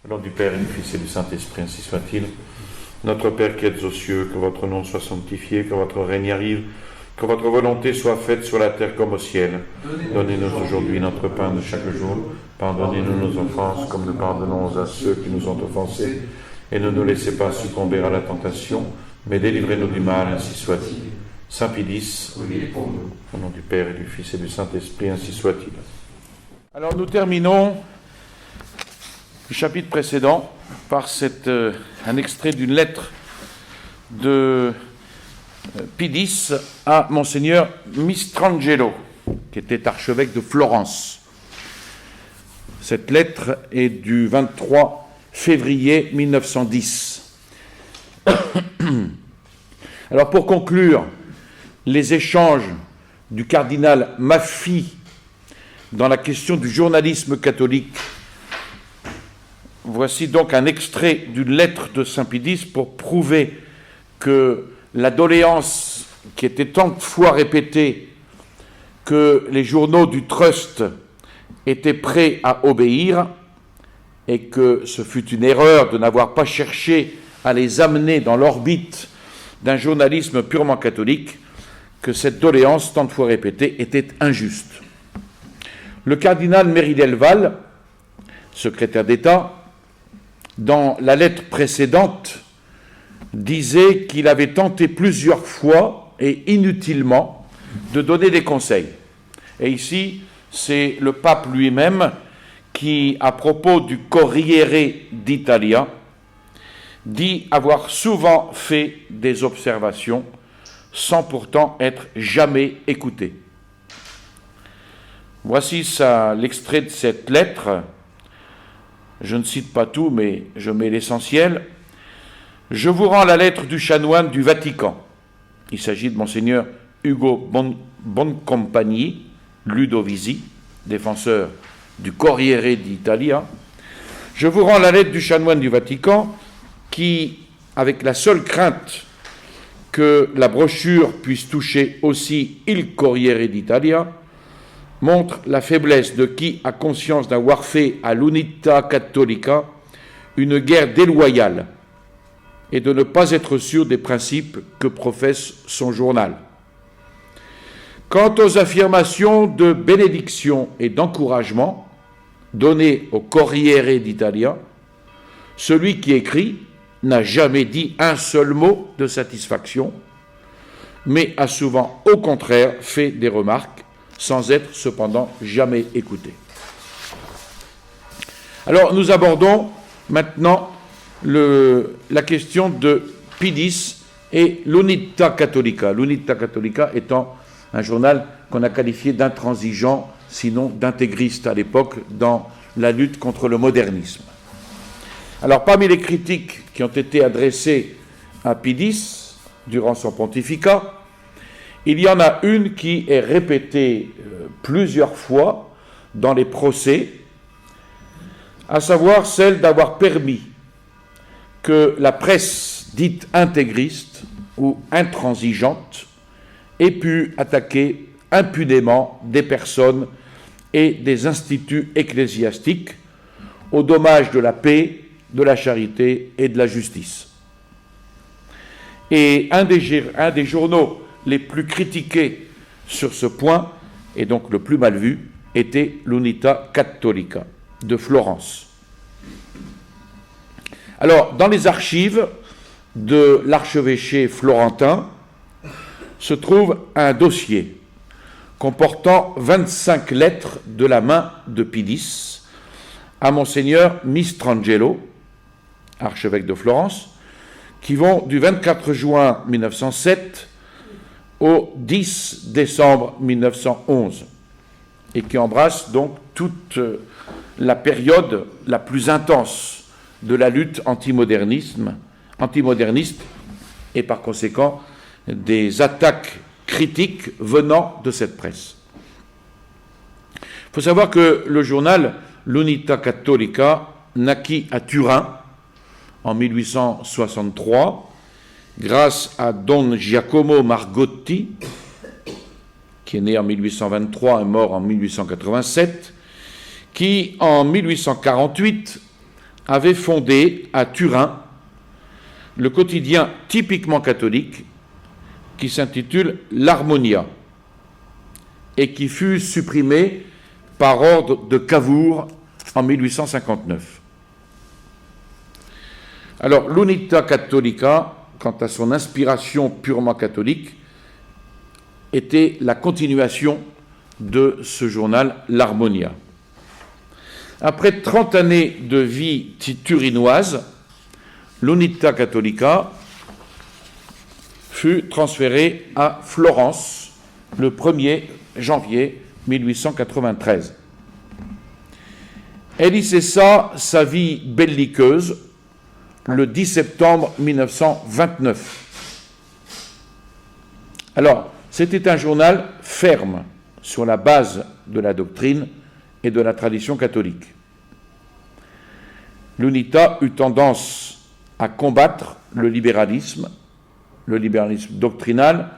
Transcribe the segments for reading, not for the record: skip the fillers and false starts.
Au nom du Père et du Fils et du Saint-Esprit, ainsi soit-il. Notre Père qui êtes aux cieux, que votre nom soit sanctifié, que votre règne arrive, que votre volonté soit faite sur la terre comme au ciel. Donnez-nous aujourd'hui notre pain de chaque jour. Pardonnez-nous nos offenses, comme nous pardonnons à ceux qui nous ont offensés. Et ne nous laissez pas succomber à la tentation, mais délivrez-nous du mal, ainsi soit-il. Saint Pie-X, au nom du Père et du Fils et du Saint-Esprit, ainsi soit-il. Alors nous terminons le chapitre précédent par un extrait d'une lettre de Pie-X à Monseigneur Mistrangelo, qui était archevêque de Florence. Cette lettre est du 23 février 1910. Alors pour conclure les échanges du cardinal Maffy dans la question du journalisme catholique, voici donc un extrait d'une lettre de Saint Pie-X pour prouver que la doléance qui était tant de fois répétée que les journaux du Trust étaient prêts à obéir et que ce fut une erreur de n'avoir pas cherché à les amener dans l'orbite d'un journalisme purement catholique, que cette doléance tant de fois répétée était injuste. Le cardinal Méry-Delval, secrétaire d'État, dans la lettre précédente, disait qu'il avait tenté plusieurs fois et inutilement de donner des conseils. Et ici, c'est le pape lui-même qui, à propos du Corriere d'Italia, dit avoir souvent fait des observations sans pourtant être jamais écouté. Voici l'extrait de cette lettre. Je ne cite pas tout, mais je mets l'essentiel. Je vous rends la lettre du chanoine du Vatican. Il s'agit de Monseigneur Ugo Boncompagni, Ludovisi, défenseur du Corriere d'Italia. Je vous rends la lettre du chanoine du Vatican qui, avec la seule crainte que la brochure puisse toucher aussi il Corriere d'Italia, montre la faiblesse de qui a conscience d'avoir fait à l'Unità Cattolica une guerre déloyale et de ne pas être sûr des principes que professe son journal. Quant aux affirmations de bénédiction et d'encouragement données au Corriere d'Italia, celui qui écrit n'a jamais dit un seul mot de satisfaction, mais a souvent, au contraire, fait des remarques, sans être cependant jamais écouté. Alors, nous abordons maintenant la question de Pie-X et l'Unità Cattolica. L'Unità Cattolica étant un journal qu'on a qualifié d'intransigeant, sinon d'intégriste à l'époque, dans la lutte contre le modernisme. Alors, parmi les critiques qui ont été adressées à Pie-X durant son pontificat, il y en a une qui est répétée plusieurs fois dans les procès, à savoir celle d'avoir permis que la presse dite intégriste ou intransigeante ait pu attaquer impunément des personnes et des instituts ecclésiastiques au dommage de la paix, de la charité et de la justice. Et un des journaux les plus critiqués sur ce point, et donc le plus mal vu, était l'Unità Cattolica de Florence. Alors, dans les archives de l'archevêché florentin se trouve un dossier comportant 25 lettres de la main de Pie-X à Monseigneur Mistrangelo, archevêque de Florence, qui vont du 24 juin 1907 au 10 décembre 1911 et qui embrassent donc toute la période la plus intense de la lutte antimoderniste et par conséquent des attaques critiques venant de cette presse. Il faut savoir que le journal l'Unità Cattolica naquit à Turin en 1863 grâce à Don Giacomo Margotti, qui est né en 1823 et mort en 1887, qui, en 1848, avait fondé à Turin le quotidien typiquement catholique qui s'intitule l'Harmonia et qui fut supprimé par ordre de Cavour en 1859. Alors, l'Unità Cattolica, quant à son inspiration purement catholique, était la continuation de ce journal, l'Harmonia. Après 30 années de vie turinoise, l'Unità Cattolica fut transférée à Florence le 1er janvier 1893. Elle y cessa sa vie belliqueuse le 10 septembre 1929. Alors, c'était un journal ferme sur la base de la doctrine et de la tradition catholique. L'Unità eut tendance à combattre le libéralisme doctrinal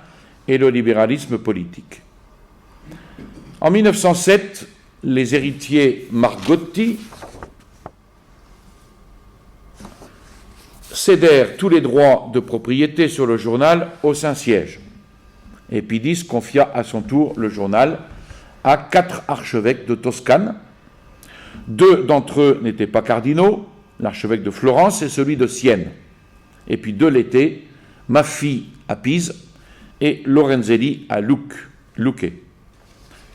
et le libéralisme politique. En 1907, les héritiers Margotti cédèrent tous les droits de propriété sur le journal au Saint-Siège. Et Pidis confia à son tour le journal à 4 archevêques de Toscane. 2 d'entre eux n'étaient pas cardinaux, l'archevêque de Florence et celui de Sienne. Et puis 2 l'étaient, Maffi à Pise et Lorenzelli à Lucche,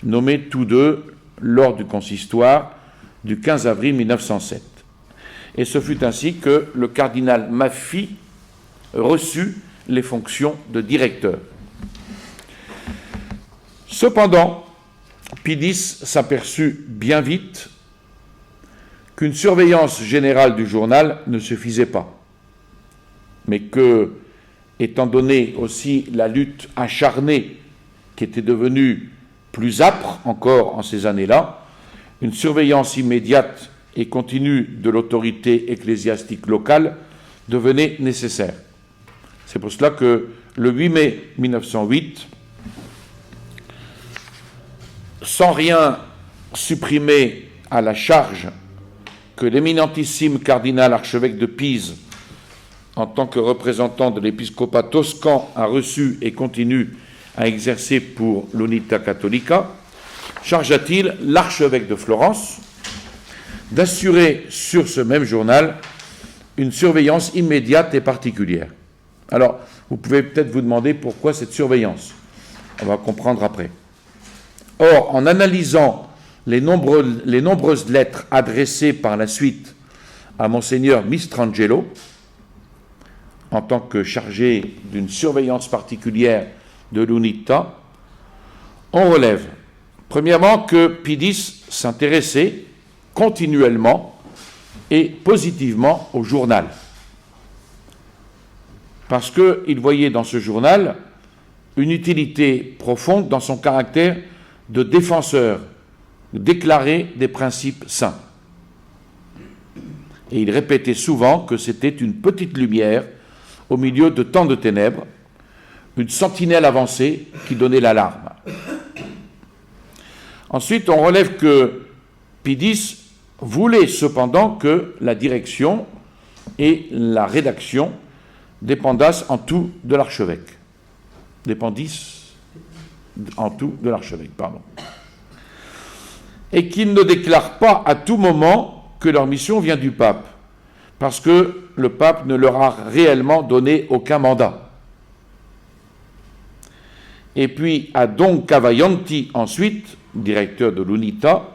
nommés tous 2 lors du consistoire du 15 avril 1907. Et ce fut ainsi que le cardinal Maffi reçut les fonctions de directeur. Cependant, Pidis s'aperçut bien vite qu'une surveillance générale du journal ne suffisait pas, mais que, étant donné aussi la lutte acharnée qui était devenue plus âpre encore en ces années-là, une surveillance immédiate et continue de l'autorité ecclésiastique locale devenait nécessaire. C'est pour cela que le 8 mai 1908, sans rien supprimer à la charge que l'éminentissime cardinal archevêque de Pise, en tant que représentant de l'épiscopat toscan, a reçu et continue à exercer pour l'Unità Cattolica, chargea-t-il l'archevêque de Florence d'assurer sur ce même journal une surveillance immédiate et particulière. Alors, vous pouvez peut-être vous demander pourquoi cette surveillance. On va comprendre après. Or, en analysant les nombreuses lettres adressées par la suite à Monseigneur Mistrangelo, en tant que chargé d'une surveillance particulière de l'Unità, on relève, premièrement, que Pidis s'intéressait continuellement et positivement au journal, parce qu'il voyait dans ce journal une utilité profonde dans son caractère de défenseur déclaré des principes saints. Et il répétait souvent que c'était une petite lumière au milieu de tant de ténèbres, une sentinelle avancée qui donnait l'alarme. Ensuite, on relève que Pidis voulait cependant que la direction et la rédaction dépendassent en tout de l'archevêque. Et qu'ils ne déclarent pas à tout moment que leur mission vient du pape, parce que le pape ne leur a réellement donné aucun mandat. Et puis à Don Cavaglianti, ensuite, directeur de l'Unità,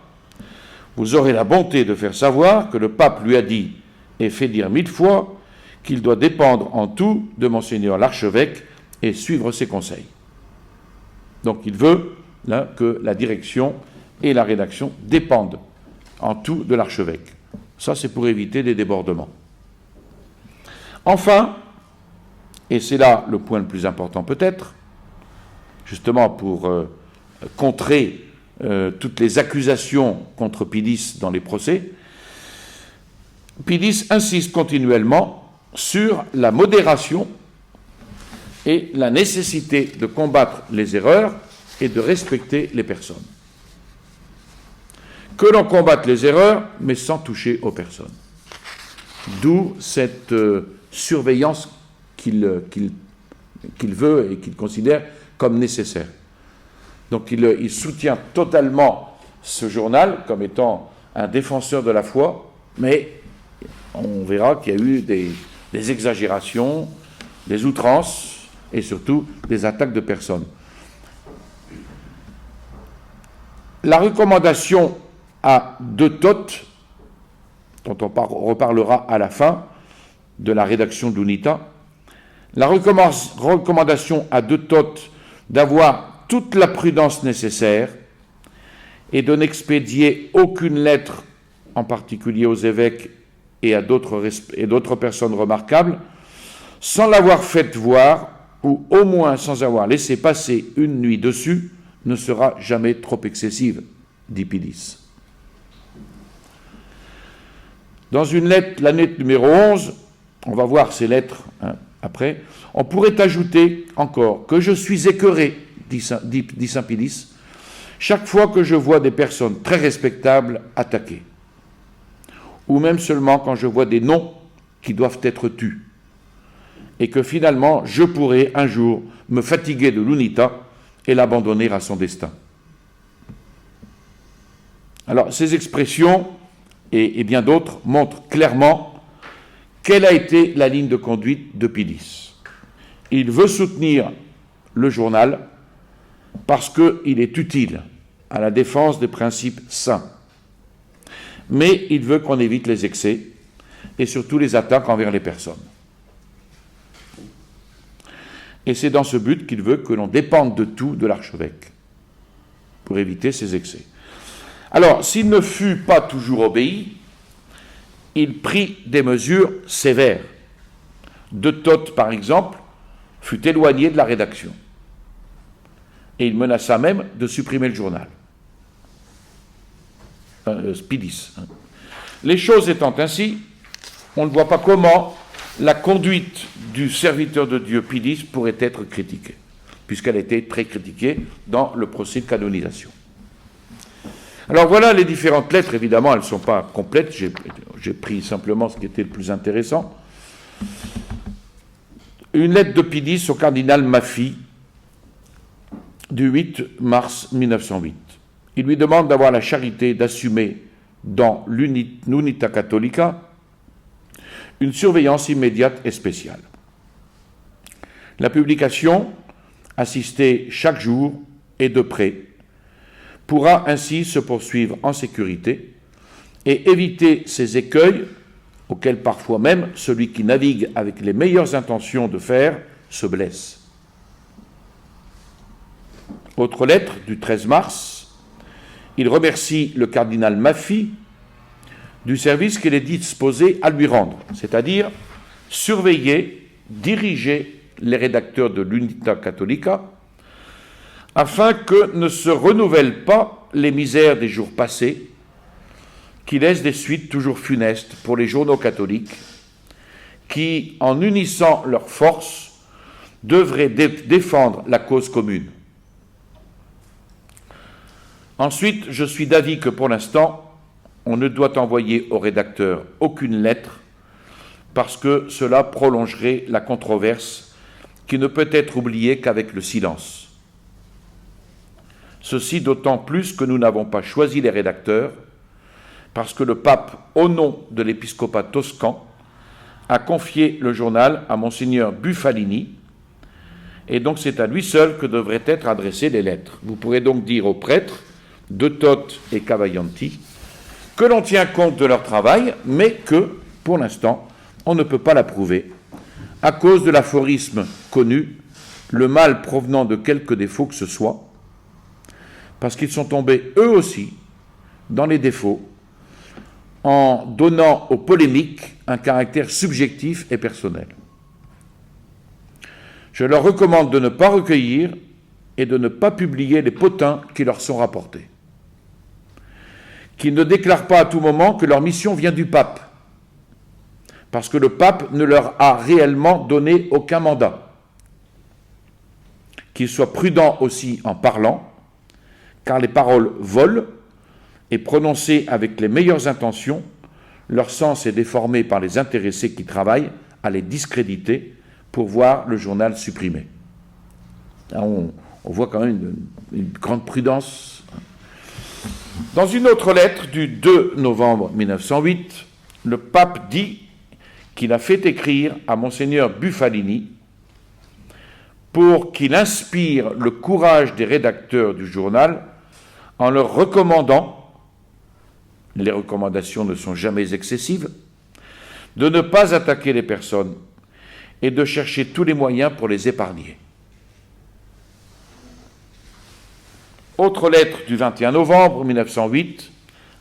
vous aurez la bonté de faire savoir que le pape lui a dit et fait dire 1000 fois qu'il doit dépendre en tout de Monseigneur l'archevêque et suivre ses conseils. Donc il veut là, que la direction et la rédaction dépendent en tout de l'archevêque. Ça, c'est pour éviter des débordements. Enfin, et c'est là le point le plus important peut-être, justement pour contrer toutes les accusations contre Pidis dans les procès, Pidis insiste continuellement sur la modération et la nécessité de combattre les erreurs et de respecter les personnes. Que l'on combatte les erreurs, mais sans toucher aux personnes. d'où cette surveillance qu'il veut et qu'il considère comme nécessaire. Donc il soutient totalement ce journal comme étant un défenseur de la foi, mais on verra qu'il y a eu des exagérations, des outrances et surtout des attaques de personnes. La recommandation à De Thot, dont on reparlera à la fin de la rédaction d'UNITA, la recommandation à De Thot d'avoir toute la prudence nécessaire et de n'expédier aucune lettre, en particulier aux évêques et à d'autres personnes remarquables, sans l'avoir faite voir, ou au moins sans avoir laissé passer une nuit dessus, ne sera jamais trop excessive, dit Pilice. Dans une lettre, la lettre numéro 11, on va voir ces lettres après, on pourrait ajouter encore que je suis écœuré, dit Saint Pilice, chaque fois que je vois des personnes très respectables attaquées, ou même seulement quand je vois des noms qui doivent être tus, et que finalement je pourrais un jour me fatiguer de l'UNITA et l'abandonner à son destin. Alors ces expressions et bien d'autres montrent clairement quelle a été la ligne de conduite de Pilice. Il veut soutenir le journal parce qu'il est utile à la défense des principes saints. Mais il veut qu'on évite les excès et surtout les attaques envers les personnes. Et c'est dans ce but qu'il veut que l'on dépende de tout de l'archevêque, pour éviter ces excès. Alors, s'il ne fut pas toujours obéi, il prit des mesures sévères. De Thot, par exemple, fut éloigné de la rédaction. Et il menaça même de supprimer le journal. Pilice. Les choses étant ainsi, on ne voit pas comment la conduite du serviteur de Dieu Pilice pourrait être critiquée, puisqu'elle a été très critiquée dans le procès de canonisation. Alors voilà les différentes lettres, évidemment elles ne sont pas complètes, j'ai pris simplement ce qui était le plus intéressant. Une lettre de Pilice au cardinal Maffy du 8 mars 1908. Il lui demande d'avoir la charité d'assumer dans l'Unita Catholica une surveillance immédiate et spéciale. La publication, assistée chaque jour et de près, pourra ainsi se poursuivre en sécurité et éviter ces écueils auxquels parfois même celui qui navigue avec les meilleures intentions de faire se blesse. Autre lettre du 13 mars, il remercie le cardinal Maffy du service qu'il est disposé à lui rendre, c'est-à-dire surveiller, diriger les rédacteurs de l'Unita Catholica, afin que ne se renouvellent pas les misères des jours passés, qui laissent des suites toujours funestes pour les journaux catholiques, qui, en unissant leurs forces, devraient défendre la cause commune. Ensuite, je suis d'avis que pour l'instant, on ne doit envoyer au rédacteur aucune lettre, parce que cela prolongerait la controverse qui ne peut être oubliée qu'avec le silence. Ceci d'autant plus que nous n'avons pas choisi les rédacteurs, parce que le pape, au nom de l'épiscopat toscan, a confié le journal à Monseigneur Buffalini, et donc c'est à lui seul que devraient être adressées les lettres. Vous pourrez donc dire aux prêtres, De Thot et Cavaillanti, que l'on tient compte de leur travail, mais que, pour l'instant, on ne peut pas l'approuver, à cause de l'aphorisme connu, le mal provenant de quelque défaut que ce soit, parce qu'ils sont tombés eux aussi dans les défauts, en donnant aux polémiques un caractère subjectif et personnel. Je leur recommande de ne pas recueillir et de ne pas publier les potins qui leur sont rapportés, qu'ils ne déclarent pas à tout moment que leur mission vient du pape, parce que le pape ne leur a réellement donné aucun mandat, qu'ils soient prudents aussi en parlant, car les paroles volent, et prononcées avec les meilleures intentions, leur sens est déformé par les intéressés qui travaillent à les discréditer pour voir le journal supprimé. Là, on voit quand même une grande prudence. Dans une autre lettre du 2 novembre 1908, le pape dit qu'il a fait écrire à Monseigneur Buffalini pour qu'il inspire le courage des rédacteurs du journal en leur recommandant, les recommandations ne sont jamais excessives, de ne pas attaquer les personnes et de chercher tous les moyens pour les épargner. Autre lettre du 21 novembre 1908,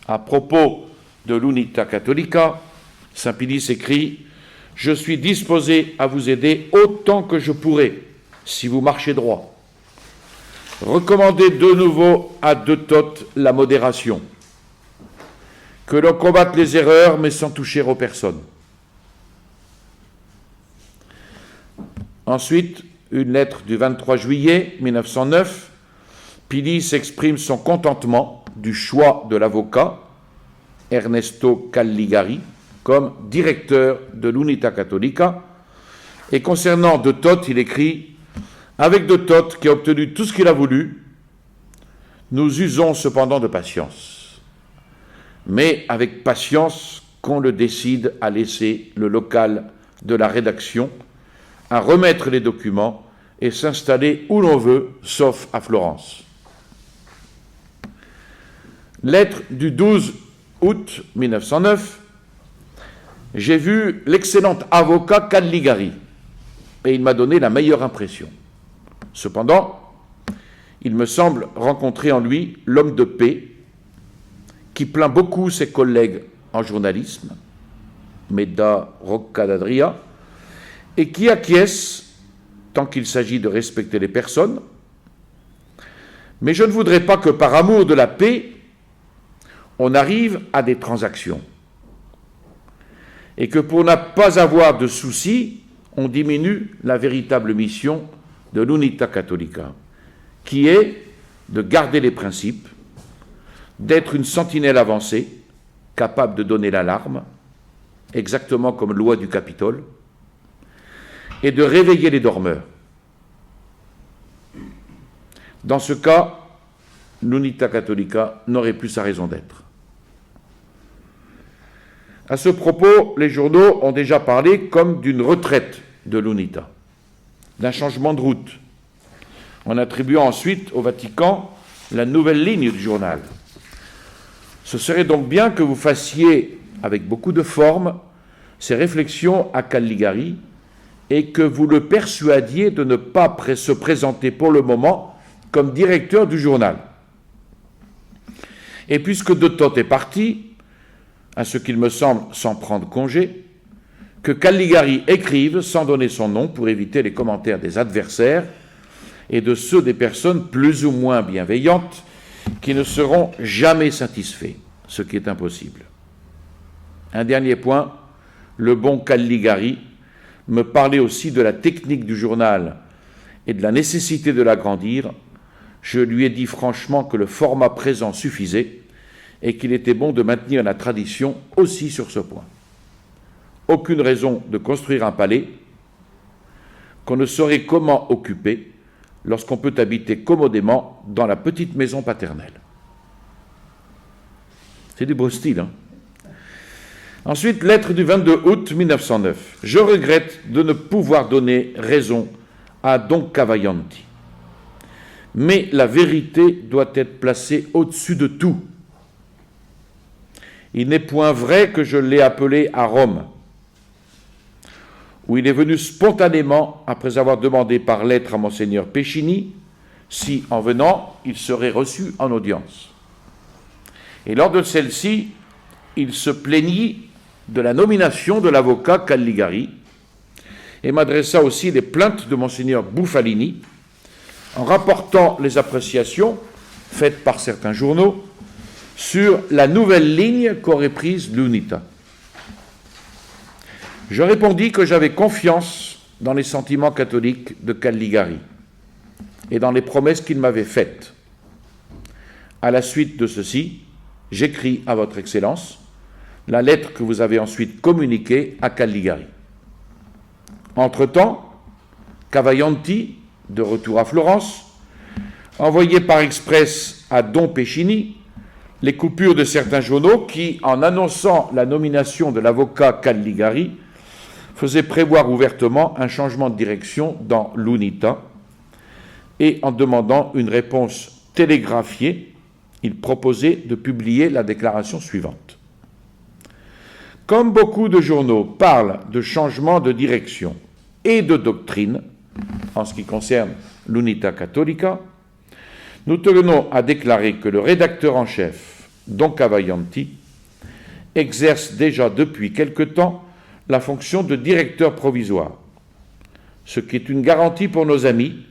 à propos de l'Unità Cattolica, Saint Pilice écrit « Je suis disposé à vous aider autant que je pourrai, si vous marchez droit. Recommandez de nouveau à de Toth la modération, que l'on combatte les erreurs, mais sans toucher aux personnes. » Ensuite, une lettre du 23 juillet 1909, Pilice exprime son contentement du choix de l'avocat Ernesto Calligari comme directeur de l'Unità Cattolica. Et concernant de Toth, il écrit « Avec de Toth, qui a obtenu tout ce qu'il a voulu, nous usons cependant de patience. Mais avec patience qu'on le décide à laisser le local de la rédaction, à remettre les documents et s'installer où l'on veut, sauf à Florence. » Lettre du 12 août 1909. J'ai vu l'excellent avocat Calligari et il m'a donné la meilleure impression. Cependant, il me semble rencontrer en lui l'homme de paix qui plaint beaucoup ses collègues en journalisme, Medda Roccadadria, et qui acquiesce tant qu'il s'agit de respecter les personnes. Mais je ne voudrais pas que par amour de la paix, on arrive à des transactions. Et que pour ne pas avoir de soucis, on diminue la véritable mission de l'Unità Cattolica, qui est de garder les principes, d'être une sentinelle avancée, capable de donner l'alarme, exactement comme loi du Capitole, et de réveiller les dormeurs. Dans ce cas, l'Unità Cattolica n'aurait plus sa raison d'être. À ce propos, les journaux ont déjà parlé comme d'une retraite de l'Unità, d'un changement de route, en attribuant ensuite au Vatican la nouvelle ligne du journal. Ce serait donc bien que vous fassiez, avec beaucoup de forme, ces réflexions à Calligari et que vous le persuadiez de ne pas se présenter pour le moment comme directeur du journal. Et puisque de Toth est parti, à ce qu'il me semble sans prendre congé, que Calligari écrive sans donner son nom pour éviter les commentaires des adversaires et de ceux des personnes plus ou moins bienveillantes qui ne seront jamais satisfaits, ce qui est impossible. Un dernier point, le bon Calligari me parlait aussi de la technique du journal et de la nécessité de l'agrandir. Je lui ai dit franchement que le format présent suffisait et qu'il était bon de maintenir la tradition aussi sur ce point. Aucune raison de construire un palais qu'on ne saurait comment occuper lorsqu'on peut habiter commodément dans la petite maison paternelle. C'est du beau style, hein ? Ensuite, lettre du 22 août 1909. Je regrette de ne pouvoir donner raison à Don Cavaglianti. Mais la vérité doit être placée au-dessus de tout. Il n'est point vrai que je l'ai appelé à Rome, où il est venu spontanément après avoir demandé par lettre à Monseigneur Pescini si, en venant, il serait reçu en audience. Et lors de celle-ci, il se plaignit de la nomination de l'avocat Calligari et m'adressa aussi les plaintes de Monseigneur Buffalini en rapportant les appréciations faites par certains journaux sur la nouvelle ligne qu'aurait prise l'Unità. Je répondis que j'avais confiance dans les sentiments catholiques de Calligari et dans les promesses qu'il m'avait faites. À la suite de ceci, j'écris à votre Excellence la lettre que vous avez ensuite communiquée à Calligari. Entre-temps, Cavaillanti, de retour à Florence, envoyait par express à Don Pescini les coupures de certains journaux qui, en annonçant la nomination de l'avocat Calligari, faisaient prévoir ouvertement un changement de direction dans l'Unità, et en demandant une réponse télégraphiée, il proposait de publier la déclaration suivante. Comme beaucoup de journaux parlent de changement de direction et de doctrine, en ce qui concerne l'Unità Cattolica, nous tenons à déclarer que le rédacteur en chef, Don Cavaillanti, exerce déjà depuis quelque temps la fonction de directeur provisoire, ce qui est une garantie pour nos amis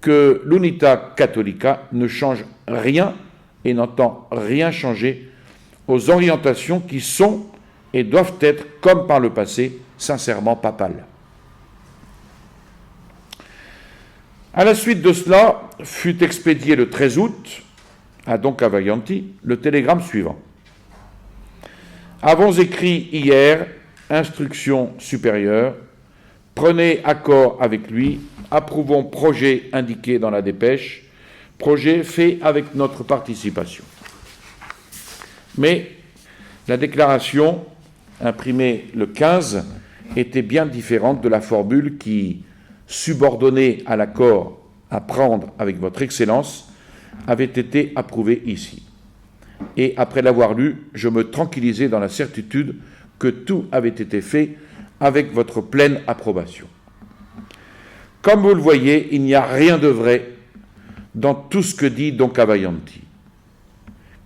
que l'Unità Cattolica ne change rien et n'entend rien changer aux orientations qui sont et doivent être, comme par le passé, sincèrement papales. À la suite de cela, fut expédié le 13 août à Don Cavaillanti le télégramme suivant. Avons écrit hier, instruction supérieure, prenez accord avec lui, approuvons projet indiqué dans la dépêche, projet fait avec notre participation. Mais la déclaration, imprimée le 15, était bien différente de la formule qui, subordonnée à l'accord à prendre avec votre Excellence, avait été approuvée ici. Et après l'avoir lu, je me tranquillisais dans la certitude que tout avait été fait avec votre pleine approbation. Comme vous le voyez, il n'y a rien de vrai dans tout ce que dit Don Cavaillanti,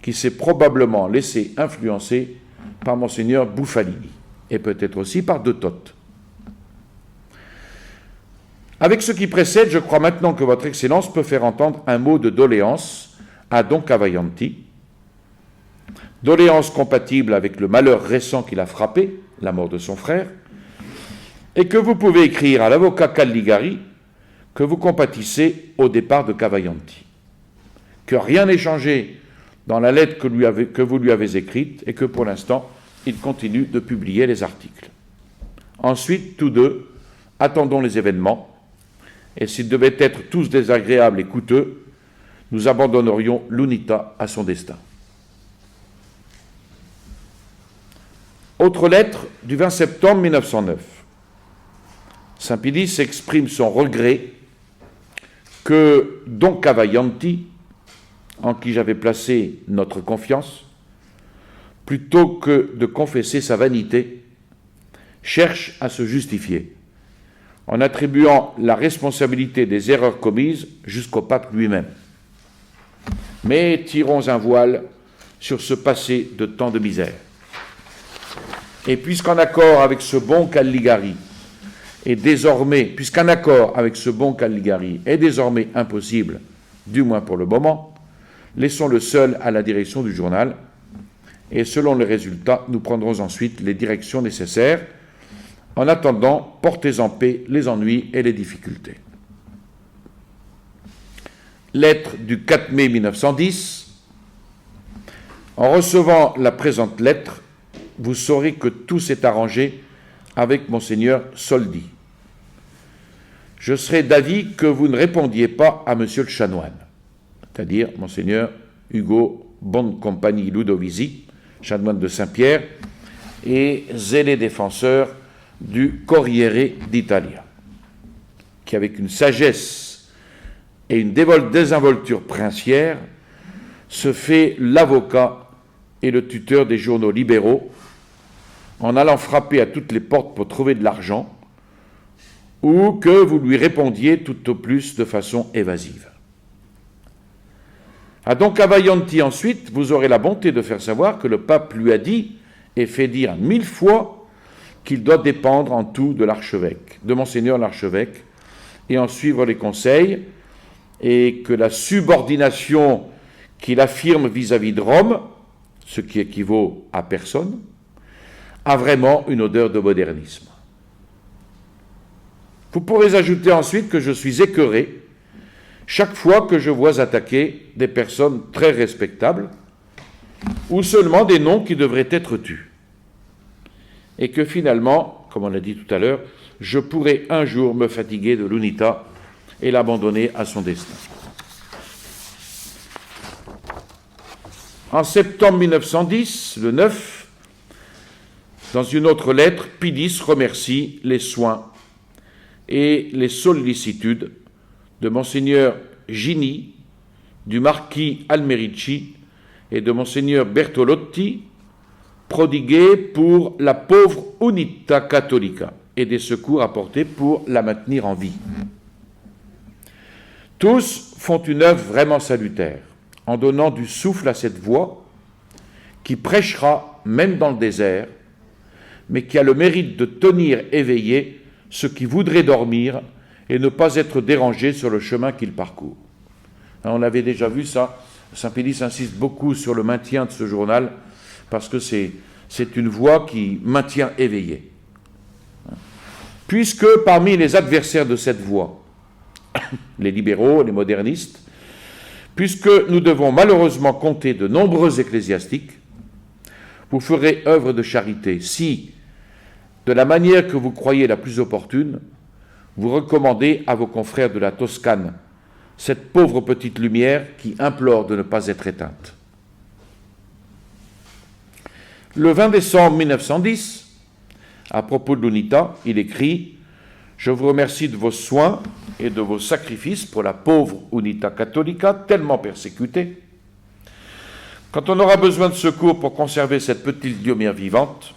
qui s'est probablement laissé influencer par Monseigneur Buffalini, et peut-être aussi par De Toth. Avec ce qui précède, je crois maintenant que votre Excellence peut faire entendre un mot de doléance à Don Cavaillanti, doléance compatible avec le malheur récent qu'il a frappé, la mort de son frère, et que vous pouvez écrire à l'avocat Calligari que vous compatissez au départ de Cavaillanti, que rien n'est changé dans la lettre que vous lui avez écrite et que pour l'instant, il continue de publier les articles. Ensuite, tous deux, attendons les événements, et s'ils devaient être tous désagréables et coûteux, nous abandonnerions l'Unità à son destin. Autre lettre du 20 septembre 1909. Saint-Pilice exprime son regret que Don Cavaillanti, en qui j'avais placé notre confiance, plutôt que de confesser sa vanité, cherche à se justifier, en attribuant la responsabilité des erreurs commises jusqu'au pape lui-même. Mais tirons un voile sur ce passé de tant de misère. Et puisqu'un accord avec ce bon Calligari est désormais impossible, du moins pour le moment, laissons-le seul à la direction du journal, et selon les résultats, nous prendrons ensuite les directions nécessaires. En attendant, portez en paix les ennuis et les difficultés. Lettre du 4 mai 1910. En recevant la présente lettre, vous saurez que tout s'est arrangé avec Monseigneur Soldi. Je serai d'avis que vous ne répondiez pas à Monsieur le chanoine, c'est-à-dire Monseigneur Ugo Boncompagni Ludovisi, chanoine de Saint-Pierre, et zélé défenseur du Corriere d'Italia, qui avec une sagesse et une désinvolture princière se fait l'avocat et le tuteur des journaux libéraux, en allant frapper à toutes les portes pour trouver de l'argent, ou que vous lui répondiez tout au plus de façon évasive. À Don Cavaillanti ensuite, vous aurez la bonté de faire savoir que le pape lui a dit et fait dire 1000 fois qu'il doit dépendre en tout de l'archevêque, de Monseigneur l'archevêque, et en suivre les conseils, et que la subordination qu'il affirme vis-à-vis de Rome, ce qui équivaut à personne, a vraiment une odeur de modernisme. Vous pourrez ajouter ensuite que je suis écœuré chaque fois que je vois attaquer des personnes très respectables, ou seulement des noms qui devraient être tus. et que finalement, comme on l'a dit tout à l'heure, je pourrais un jour me fatiguer de l'UNITA et l'abandonner à son destin. En septembre 1910, le 9, dans une autre lettre, Pidis remercie les soins et les sollicitudes de Monseigneur Gini, du marquis Almerici et de Monseigneur Bertolotti, prodigués pour la pauvre Unità Cattolica et des secours apportés pour la maintenir en vie. Tous font une œuvre vraiment salutaire, en donnant du souffle à cette voix qui prêchera même dans le désert, mais qui a le mérite de tenir éveillés ceux qui voudraient dormir et ne pas être dérangés sur le chemin qu'ils parcourent. On avait déjà vu ça. Saint Pédis insiste beaucoup sur le maintien de ce journal parce que c'est une voix qui maintient éveillé. Puisque parmi les adversaires de cette voix, les libéraux, les modernistes, puisque nous devons malheureusement compter de nombreux ecclésiastiques, vous ferez œuvre de charité si, de la manière que vous croyez la plus opportune, vous recommandez à vos confrères de la Toscane cette pauvre petite lumière qui implore de ne pas être éteinte. Le 20 décembre 1910, à propos de l'UNITA, il écrit « Je vous remercie de vos soins et de vos sacrifices pour la pauvre Unità Cattolica, tellement persécutée. Quand on aura besoin de secours pour conserver cette petite lumière vivante,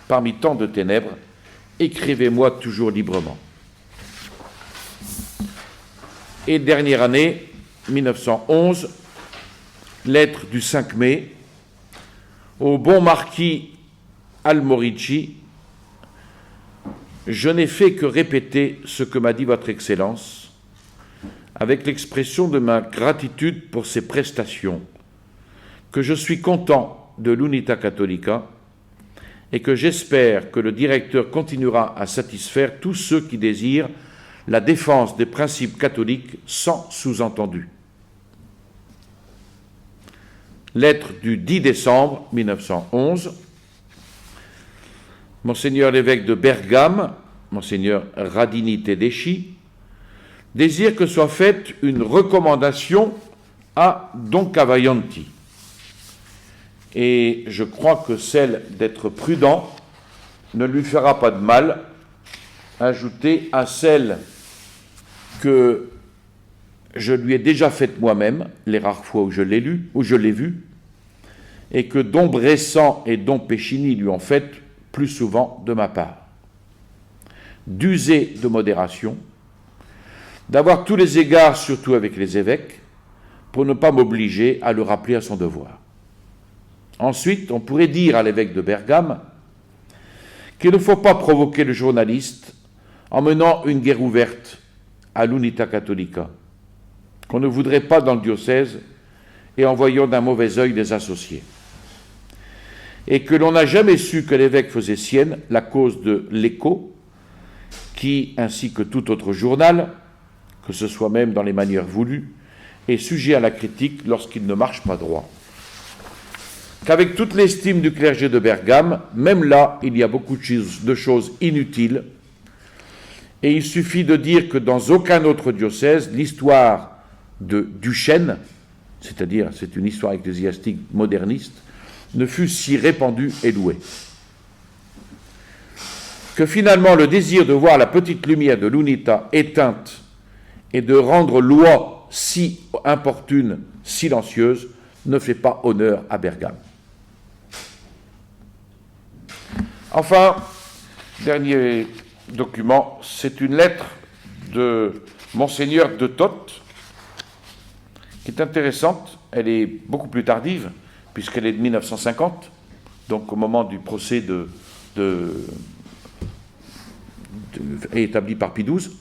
parmi tant de ténèbres, écrivez-moi toujours librement. » Et dernière année, 1911, lettre du 5 mai, au bon marquis Almorici, je n'ai fait que répéter ce que m'a dit votre Excellence, avec l'expression de ma gratitude pour ses prestations, que je suis content de l'Unità Cattolica et que j'espère que le directeur continuera à satisfaire tous ceux qui désirent la défense des principes catholiques sans sous-entendu. Lettre du 10 décembre 1911. Monseigneur l'évêque de Bergame, Monseigneur Radini Tedeschi, désire que soit faite une recommandation à Don Cavaglianti. Et je crois que celle d'être prudent ne lui fera pas de mal, ajoutée à celle que je lui ai déjà faite moi-même, les rares fois où je l'ai lu, où je l'ai vu, et que Don Bressan et Don Pescini lui ont faites plus souvent de ma part. D'user de modération, d'avoir tous les égards, surtout avec les évêques, pour ne pas m'obliger à le rappeler à son devoir. Ensuite, on pourrait dire à l'évêque de Bergame qu'il ne faut pas provoquer le journaliste en menant une guerre ouverte à l'Unità Cattolica, qu'on ne voudrait pas dans le diocèse et en voyant d'un mauvais œil des associés. Et que l'on n'a jamais su que l'évêque faisait sienne la cause de l'Écho, qui, ainsi que tout autre journal, que ce soit même dans les manières voulues, est sujet à la critique lorsqu'il ne marche pas droit. Qu'avec toute l'estime du clergé de Bergame, même là, il y a beaucoup de choses inutiles, et il suffit de dire que dans aucun autre diocèse, l'histoire de Duchesne, c'est-à-dire c'est une histoire ecclésiastique moderniste, ne fut si répandue et louée. Que finalement le désir de voir la petite lumière de l'UNITA éteinte et de rendre loi si importune, silencieuse, ne fait pas honneur à Bergame. Enfin, dernier document, c'est une lettre de Monseigneur de Toth, qui est intéressante. Elle est beaucoup plus tardive, puisqu'elle est de 1950, donc au moment du procès établi par Pie XII.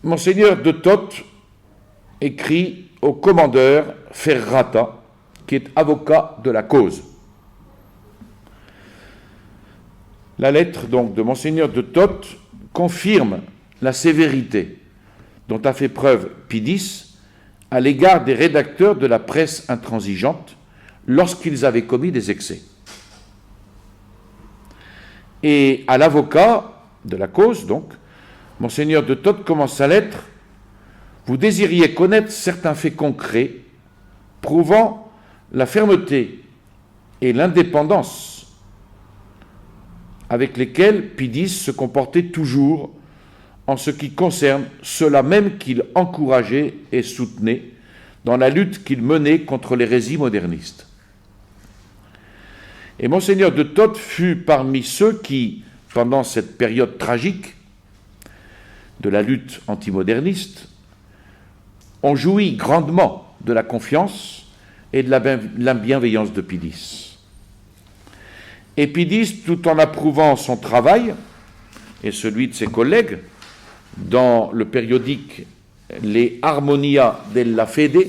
Monseigneur de Toth écrit au commandeur Ferrata, qui est avocat de la cause. La lettre donc de Monseigneur de Toth confirme la sévérité dont a fait preuve Pie X à l'égard des rédacteurs de la presse intransigeante lorsqu'ils avaient commis des excès. Et à l'avocat de la cause, donc, Monseigneur de Thot commence sa lettre. Vous désiriez connaître certains faits concrets prouvant la fermeté et l'indépendance avec lesquels Pidis se comportait toujours en ce qui concerne ceux-là même qu'il encourageait et soutenait dans la lutte qu'il menait contre l'hérésie moderniste. Et Monseigneur de Thot fut parmi ceux qui, pendant cette période tragique de la lutte antimoderniste, ont joui grandement de la confiance et de la bienveillance de Pidis. Et Pidis, tout en approuvant son travail et celui de ses collègues dans le périodique Les Harmonia della Fede,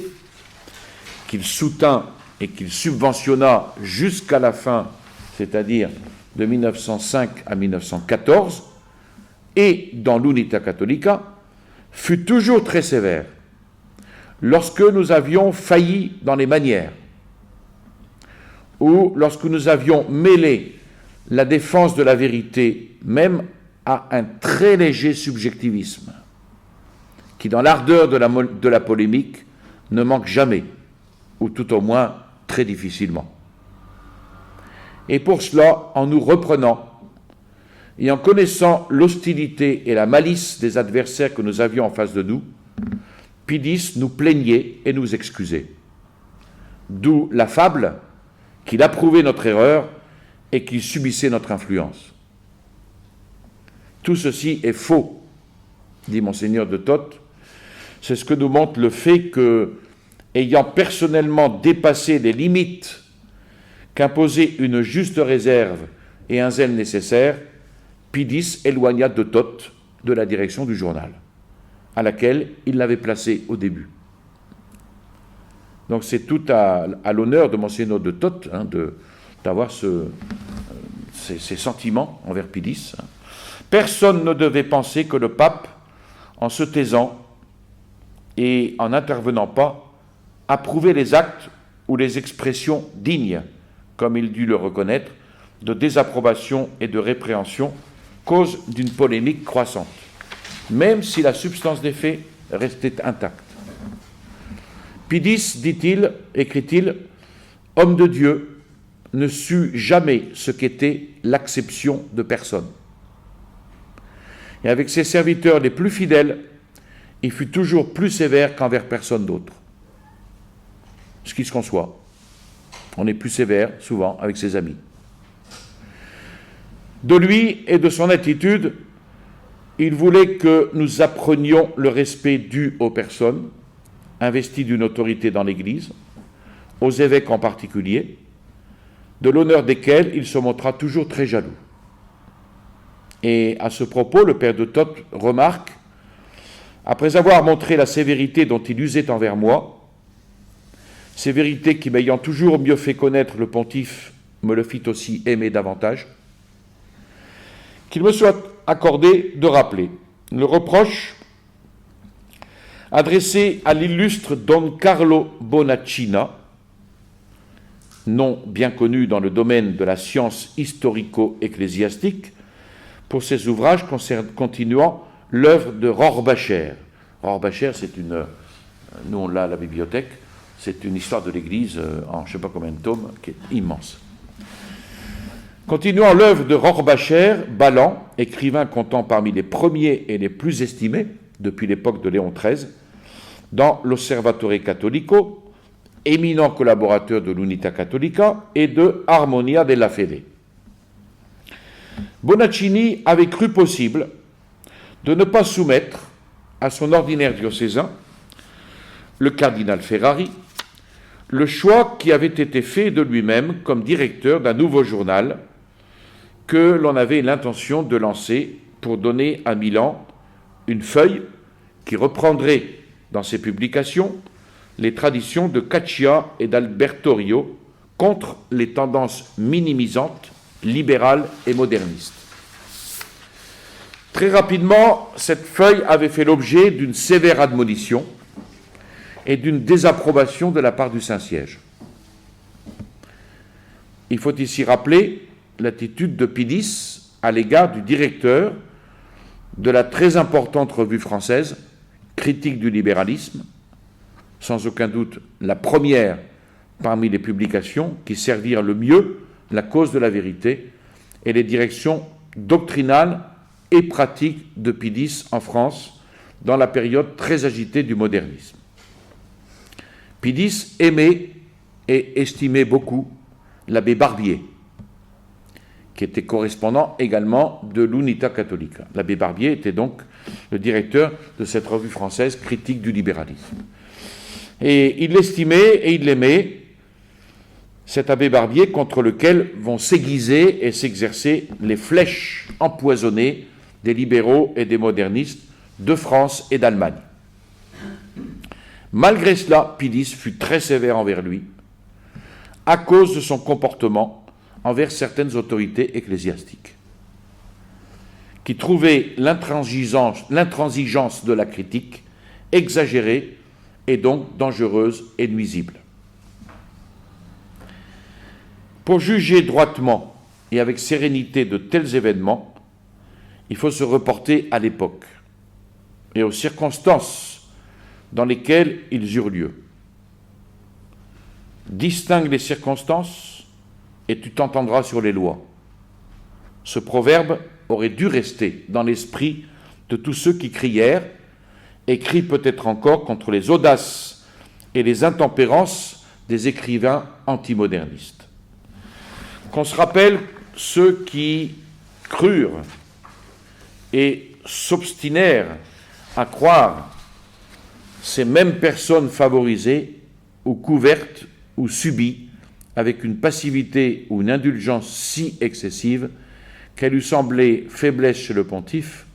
qu'il soutint et qu'il subventionna jusqu'à la fin, c'est-à-dire de 1905 à 1914, et dans l'Unità Cattolica, fut toujours très sévère. Lorsque nous avions failli dans les manières, ou lorsque nous avions mêlé la défense de la vérité même à un très léger subjectivisme, qui dans l'ardeur de la polémique ne manque jamais, ou tout au moins très difficilement. Et pour cela, en nous reprenant, et en connaissant l'hostilité et la malice des adversaires que nous avions en face de nous, Pidis nous plaignait et nous excusait. D'où la fable qu'il approuvait notre erreur et qu'il subissait notre influence. Tout ceci est faux, dit Monseigneur de Thot. C'est ce que nous montre le fait que, ayant personnellement dépassé les limites qu'imposait une juste réserve et un zèle nécessaire, Pidis éloigna de Thot de la direction du journal, à laquelle il l'avait placé au début. Donc c'est tout à l'honneur de Monseigneur de Thot d'avoir ces sentiments envers Pidis. Personne ne devait penser que le pape, en se taisant et en n'intervenant pas, approuvait les actes ou les expressions dignes, comme il dut le reconnaître, de désapprobation et de répréhension, cause d'une polémique croissante, même si la substance des faits restait intacte. Pidis, dit-il, écrit-il, homme de Dieu, ne sut jamais ce qu'était l'acception de personne. Et avec ses serviteurs les plus fidèles, il fut toujours plus sévère qu'envers personne d'autre. Ce qui se conçoit. On est plus sévère, souvent, avec ses amis. De lui et de son attitude, il voulait que nous apprenions le respect dû aux personnes investies d'une autorité dans l'Église, aux évêques en particulier, de l'honneur desquels il se montra toujours très jaloux. Et à ce propos, le père de Thot remarque, après avoir montré la sévérité dont il usait envers moi, sévérité qui m'ayant toujours mieux fait connaître le pontife me le fit aussi aimer davantage, qu'il me soit accordé de rappeler le reproche adressé à l'illustre Don Carlo Bonaccina, nom bien connu dans le domaine de la science historico-ecclésiastique, pour ses ouvrages continuant l'œuvre de Rorbacher. Rorbacher, c'est une... Nous, on l'a à la bibliothèque. C'est une histoire de l'Église en je ne sais pas combien de tomes, qui est immense. Continuant l'œuvre de Rorbacher, Ballan, écrivain comptant parmi les premiers et les plus estimés depuis l'époque de Léon XIII, dans l'Osservatore Cattolico, éminent collaborateur de l'Unità Cattolica et de Harmonia della Fede. Bonaccini avait cru possible de ne pas soumettre à son ordinaire diocésain, le cardinal Ferrari, le choix qui avait été fait de lui-même comme directeur d'un nouveau journal que l'on avait l'intention de lancer pour donner à Milan une feuille qui reprendrait dans ses publications les traditions de Caccia et d'Albertorio contre les tendances minimisantes, libérales et modernistes. Très rapidement, cette feuille avait fait l'objet d'une sévère admonition et d'une désapprobation de la part du Saint-Siège. Il faut ici rappeler l'attitude de Pidis à l'égard du directeur de la très importante revue française, Critique du libéralisme, sans aucun doute la première parmi les publications qui servirent le mieux la cause de la vérité et les directions doctrinales et pratiques de Pidis en France dans la période très agitée du modernisme. Pidis aimait et estimait beaucoup l'abbé Barbier, qui était correspondant également de l'Unità Cattolica. L'abbé Barbier était donc le directeur de cette revue française Critique du libéralisme. Et il l'estimait et il l'aimait, cet abbé Barbier contre lequel vont s'aiguiser et s'exercer les flèches empoisonnées des libéraux et des modernistes de France et d'Allemagne. Malgré cela, Pidis fut très sévère envers lui, à cause de son comportement envers certaines autorités ecclésiastiques, qui trouvaient l'intransigeance de la critique exagérée et donc dangereuse et nuisible. Pour juger droitement et avec sérénité de tels événements, il faut se reporter à l'époque et aux circonstances dans lesquelles ils eurent lieu. Distingue les circonstances et tu t'entendras sur les lois. Ce proverbe aurait dû rester dans l'esprit de tous ceux qui crièrent et crient peut-être encore contre les audaces et les intempérances des écrivains antimodernistes. Qu'on se rappelle ceux qui crurent et s'obstinèrent à croire ces mêmes personnes favorisées ou couvertes ou subies avec une passivité ou une indulgence si excessive qu'elle eût semblé faiblesse chez le pontife,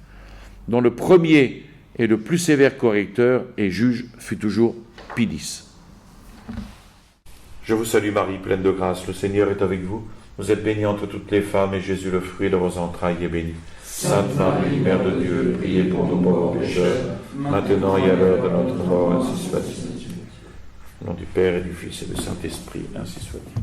dont le premier et le plus sévère correcteur et juge fut toujours Pidis. Je vous salue Marie, pleine de grâce, le Seigneur est avec vous. Vous êtes bénie entre toutes les femmes, et Jésus, le fruit de vos entrailles, est béni. Sainte Marie, Mère de Dieu, priez pour nous pauvres pécheurs, maintenant et à l'heure de notre mort, ainsi soit-il. Au nom du Père et du Fils et du Saint-Esprit, ainsi soit-il.